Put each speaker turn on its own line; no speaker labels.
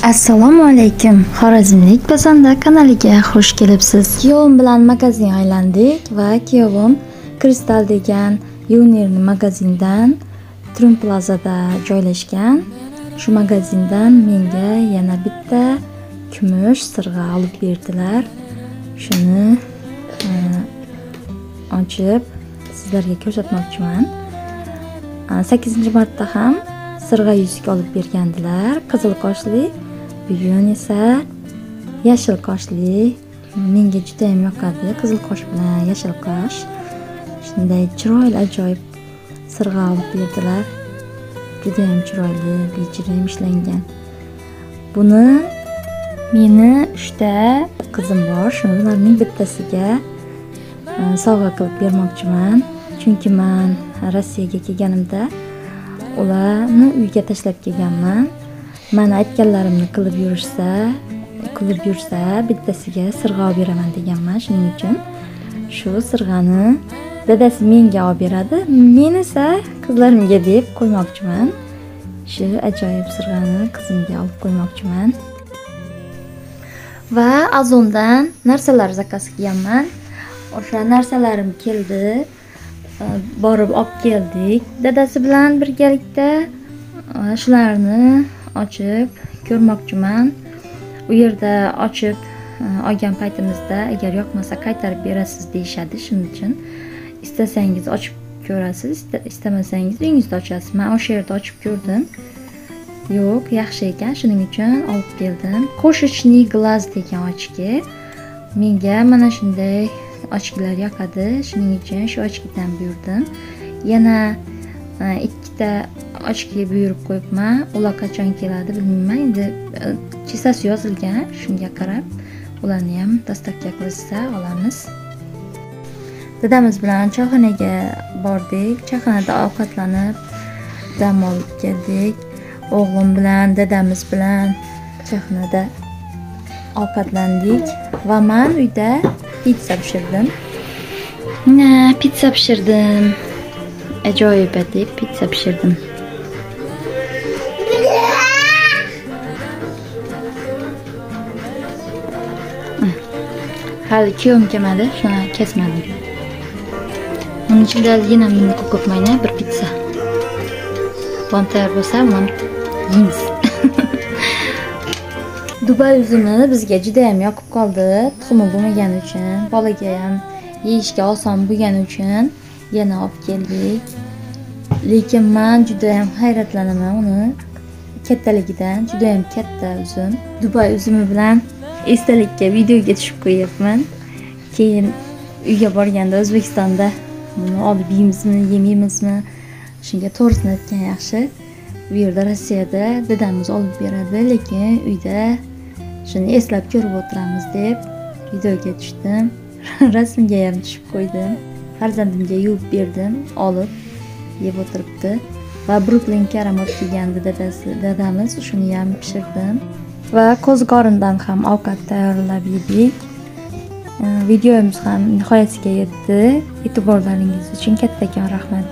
Assalomu alaykum. Xorazmlik pazanda kanaliga xush kelibsiz. Kuyovim bilan magazin aylandik va kuyovim Kristal degan yuvenilniy magazindan Trum Plazada joylashgan. Shu magazindan menga yana bitta kumush sirg'a olib berdilar. Shuni ochib sizlarga ko'rsatmoqchiman. 8-marta ham sirg'a yuzuk olib bergandilar. Qizil qoshli, bugun esa yashil qoshli. Menga juda ham yoqadi. Qizil qosh bilan yashil qosh. Shunday chiroyli ajoyib sirg'a olib berdilar. Juda ham chiroyli, bejirim ishlangan. Buni meni 3 ta qizim bor. Shularning bittasiga sovg'a qilib bermoqchiman. Chunki men Rossiyaga kelganimda ularni uyga tashlab kelganman. Mana aytganlarimni qilib yursa bittasiga sirg'a olib beraman deganman. Shuning uchun shu sirg'ani dadasi menga olib beradi, men esa qizlarimga deb qo'ymoqchiman. Shu ajoyib sirg'ani qizimga olib qo'ymoqchiman. Va Azondan narsalar zakaz qilganman. O'sha narsalarim keldi. Borib olib keldik dadasi bilan birgalikda. Shularni ochib ko'rmoqchiman. U yerda ochib olgan paytimizda agar yoqmasa qaytarib berasiz deyshadi. Shuning uchun istasangiz ochib ko'rasiz, istamasangiz uyingizda ochasiz. Men o'sha yerda ochib ko'rdim. Yo'q, yaxshi ekan, shuning uchun olib keldim. Qo'shichli glaz degan ochki. Menga mana shunday ochkilar yoqadi. Shuning uchun shu ochkidan buyurdim. Yana 2 ta ochki buyurib qo'yibman. Ular qachon keladi bilmayman. Endi chisasi yozilgan, shunga qarab ularni ham dostavka qilsa olamiz. Dadamiz bilan choyxonaga bordik. Choyxonada ovqatlanib dam olib keldik. O'g'lim bilan dadamiz bilan choyxonada ovqatlandik va men uyda pizza pishirdim. Pizza pishirdim. Ajoyib deb pizza pishirdim. Hali kiyom kelmadi, shuni kesmadim. Bunun ichida yana menga ko'pmayna bir pizza. Tayyor bo'lsa, buni yeymiz. Dubay uzumi bizga juda ham yoqib qoldi. Tuxumi bo'lmagani uchun, bolaga ham yeyishga oson bo'lgani uchun yana olib keldik. Lekin men juda ham hayratlanaman uni kattaligidan. Juda ham katta uzum. Dubay uzumi bilan esdalikka videoga tushib qo'yapman. Keyin uyga borganda O'zbekistonda buni olib yeymizmi, yemaymizmi? Shunga to'g'risini aytgan yaxshi. Bu yerda Rossiyada dadamiz olib beradi, lekin uyda shuni eslab ko'rib o'tiramiz deb videoga tushdim. Rasmga ham tushib qo'ydim. Farzandimga yuvib berdim, olib yeb o'tiribdi. Va Brooklyn karamot kelgandi dadamiz, shuni ham pishirdim. Va qo'ziqorindan ham ovqat tayyorlab yedik. Videomiz ham nihoyasiga yetdi. E'tiborlaringiz uchun kattakon rahmat.